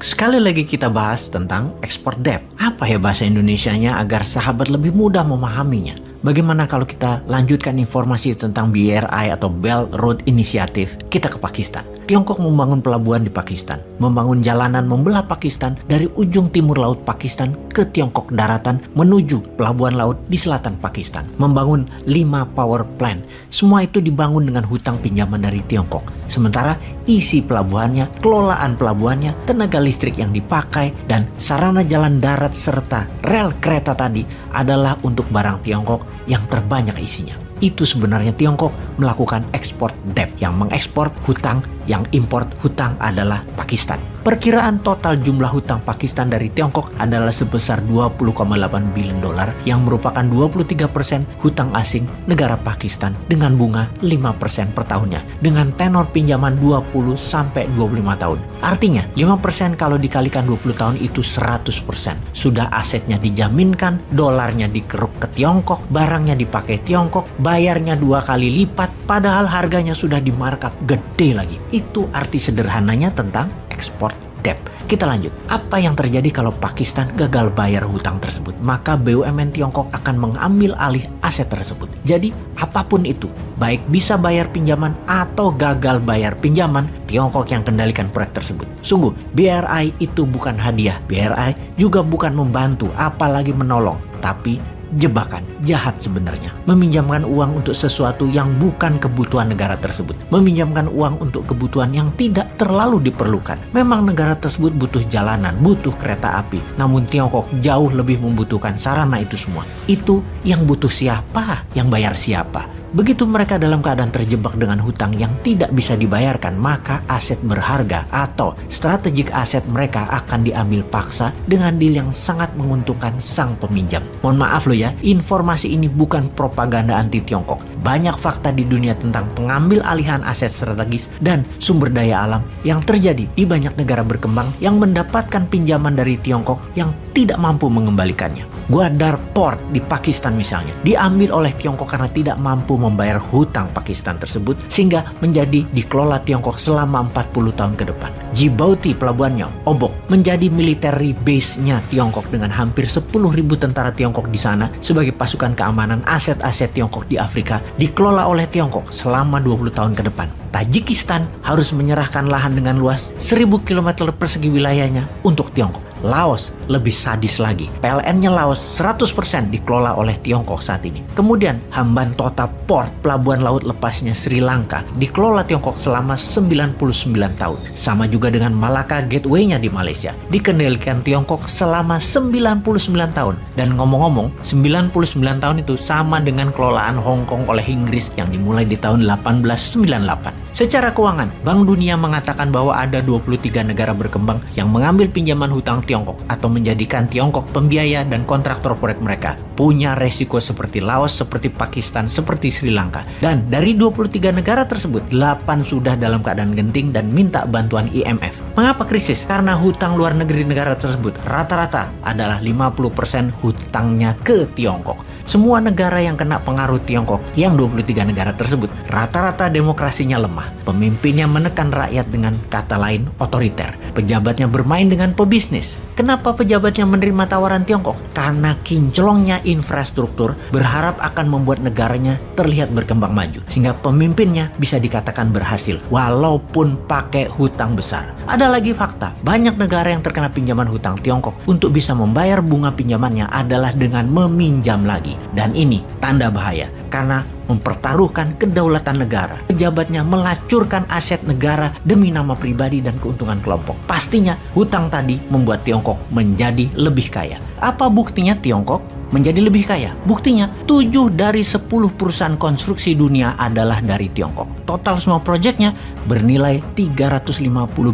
Sekali lagi kita bahas tentang export debt. Apa ya bahasa Indonesianya agar sahabat lebih mudah memahaminya? Bagaimana kalau kita lanjutkan informasi tentang BRI atau Belt Road Initiative, kita ke Pakistan. Tiongkok membangun pelabuhan di Pakistan, membangun jalanan membelah Pakistan dari ujung timur laut Pakistan ke Tiongkok daratan menuju pelabuhan laut di selatan Pakistan, membangun 5 power plant. Semua itu dibangun dengan hutang pinjaman dari Tiongkok. Sementara isi pelabuhannya, kelolaan pelabuhannya, tenaga listrik yang dipakai, dan sarana jalan darat serta rel kereta tadi adalah untuk barang Tiongkok yang terbanyak isinya. Itu sebenarnya Tiongkok melakukan ekspor debt, yang mengekspor hutang, yang import hutang adalah Pakistan. Perkiraan total jumlah hutang Pakistan dari Tiongkok adalah sebesar 20,8 bilion dolar yang merupakan 23% hutang asing negara Pakistan dengan bunga 5% per tahunnya dengan tenor pinjaman 20 sampai 25 tahun. Artinya 5% kalau dikalikan 20 tahun itu 100%. Sudah asetnya dijaminkan, dolarnya dikeruk ke Tiongkok, barangnya dipakai Tiongkok, bayarnya 2 kali lipat padahal harganya sudah di markup gede lagi. Itu arti sederhananya tentang ekspor debt. Kita lanjut. Apa yang terjadi kalau Pakistan gagal bayar hutang tersebut? Maka BUMN Tiongkok akan mengambil alih aset tersebut. Jadi apapun itu, baik bisa bayar pinjaman atau gagal bayar pinjaman, Tiongkok yang kendalikan proyek tersebut. Sungguh, BRI itu bukan hadiah. BRI juga bukan membantu, apalagi menolong. Tapi jebakan jahat sebenarnya. Meminjamkan uang untuk sesuatu yang bukan kebutuhan negara tersebut. Meminjamkan uang untuk kebutuhan yang tidak terlalu diperlukan. Memang negara tersebut butuh jalanan, butuh kereta api. Namun Tiongkok jauh lebih membutuhkan sarana itu semua. Itu yang butuh siapa? Yang bayar siapa? Begitu mereka dalam keadaan terjebak dengan hutang yang tidak bisa dibayarkan, maka aset berharga atau strategik aset mereka akan diambil paksa dengan deal yang sangat menguntungkan sang peminjam. Mohon maaf loh ya, informasi ini bukan propaganda anti Tiongkok. Banyak fakta di dunia tentang pengambil alihan aset strategis dan sumber daya alam yang terjadi di banyak negara berkembang yang mendapatkan pinjaman dari Tiongkok yang tidak mampu mengembalikannya. Gwadar Port di Pakistan misalnya diambil oleh Tiongkok karena tidak mampu membayar hutang Pakistan tersebut sehingga menjadi dikelola Tiongkok selama 40 tahun ke depan. Djibouti pelabuhannya, Obok, menjadi military base-nya Tiongkok dengan hampir 10.000 tentara Tiongkok di sana sebagai pasukan keamanan aset-aset Tiongkok di Afrika dikelola oleh Tiongkok selama 20 tahun ke depan. Tajikistan harus menyerahkan lahan dengan luas 1.000 km persegi wilayahnya untuk Tiongkok. Laos lebih sadis lagi. PLN-nya Laos 100% dikelola oleh Tiongkok saat ini. Kemudian Hambantota Port, pelabuhan laut lepasnya Sri Lanka, dikelola Tiongkok selama 99 tahun. Sama juga dengan Malacca Gateway-nya di Malaysia, dikendalikan Tiongkok selama 99 tahun. Dan ngomong-ngomong, 99 tahun itu sama dengan kelolaan Hong Kong oleh Inggris yang dimulai di tahun 1898. Secara keuangan, Bank Dunia mengatakan bahwa ada 23 negara berkembang yang mengambil pinjaman hutang Tiongkok atau menjadikan Tiongkok pembiaya dan kontraktor proyek mereka. Punya resiko seperti Laos, seperti Pakistan, seperti Sri Lanka. Dan dari 23 negara tersebut, 8 sudah dalam keadaan genting dan minta bantuan IMF. Mengapa krisis? Karena hutang luar negeri negara tersebut rata-rata adalah 50% hutangnya ke Tiongkok. Semua negara yang kena pengaruh Tiongkok, yang 23 negara tersebut, rata-rata demokrasinya lemah. Pemimpinnya menekan rakyat dengan kata lain otoriter. Pejabatnya bermain dengan pebisnis. Kenapa pejabatnya menerima tawaran Tiongkok? Karena kinclongnya infrastruktur berharap akan membuat negaranya terlihat berkembang maju. Sehingga pemimpinnya bisa dikatakan berhasil, walaupun pakai hutang besar. Ada lagi fakta, banyak negara yang terkena pinjaman hutang Tiongkok untuk bisa membayar bunga pinjamannya adalah dengan meminjam lagi. Dan ini tanda bahaya, karena mempertaruhkan kedaulatan negara. Pejabatnya melacurkan aset negara demi nama pribadi dan keuntungan kelompok. Pastinya hutang tadi membuat Tiongkok menjadi lebih kaya. Apa buktinya Tiongkok menjadi lebih kaya? Buktinya 7 dari 10 perusahaan konstruksi dunia adalah dari Tiongkok. Total semua proyeknya bernilai 350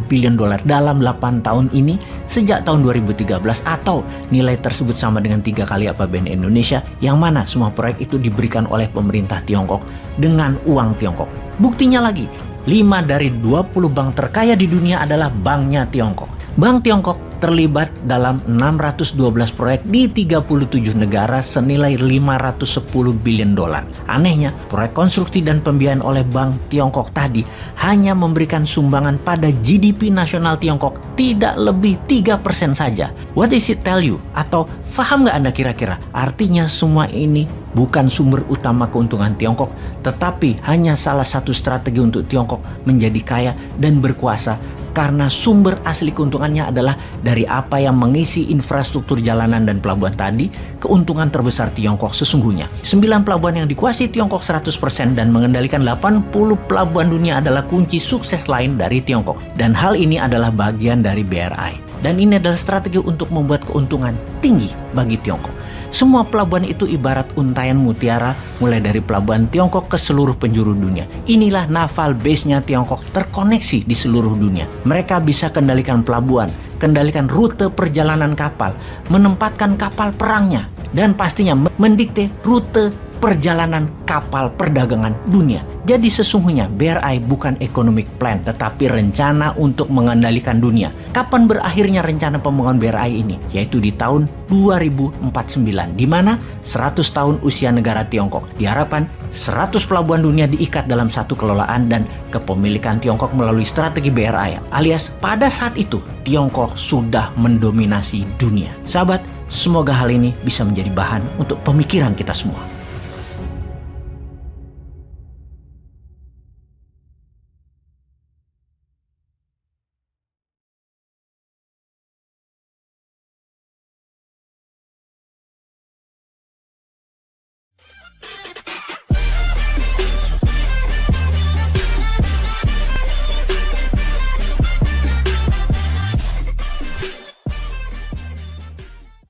bilion dolar dalam 8 tahun ini sejak tahun 2013, atau nilai tersebut sama dengan 3 kali APBN Indonesia, yang mana semua proyek itu diberikan oleh pemerintah Tiongkok dengan uang Tiongkok. Buktinya lagi, 5 dari 20 bank terkaya di dunia adalah banknya Tiongkok. Bank Tiongkok terlibat dalam 612 proyek di 37 negara senilai 510 billion dolar. Anehnya, proyek konstruksi dan pembiayaan oleh Bank Tiongkok tadi hanya memberikan sumbangan pada GDP nasional Tiongkok tidak lebih 3% saja. What does it tell you? Atau paham nggak Anda kira-kira? Artinya semua ini bukan sumber utama keuntungan Tiongkok, tetapi hanya salah satu strategi untuk Tiongkok menjadi kaya dan berkuasa, karena sumber asli keuntungannya adalah dari apa yang mengisi infrastruktur jalanan dan pelabuhan tadi. Keuntungan terbesar Tiongkok sesungguhnya. 9 pelabuhan yang dikuasai Tiongkok 100% dan mengendalikan 80 pelabuhan dunia adalah kunci sukses lain dari Tiongkok. Dan hal ini adalah bagian dari BRI. Dan ini adalah strategi untuk membuat keuntungan tinggi bagi Tiongkok. Semua pelabuhan itu ibarat untaian mutiara, mulai dari pelabuhan Tiongkok ke seluruh penjuru dunia. Inilah naval base-nya Tiongkok terkoneksi di seluruh dunia. Mereka bisa kendalikan pelabuhan, kendalikan rute perjalanan kapal, menempatkan kapal perangnya, dan pastinya mendikte rute perjalanan kapal perdagangan dunia. Jadi sesungguhnya BRI bukan economic plan, tetapi rencana untuk mengendalikan dunia. Kapan berakhirnya rencana pembangunan BRI ini? Yaitu di tahun 2049, di mana 100 tahun usia negara Tiongkok. Diharapkan 100 pelabuhan dunia diikat dalam satu kelolaan dan kepemilikan Tiongkok melalui strategi BRI. Alias pada saat itu Tiongkok sudah mendominasi dunia. Sahabat, semoga hal ini bisa menjadi bahan untuk pemikiran kita semua.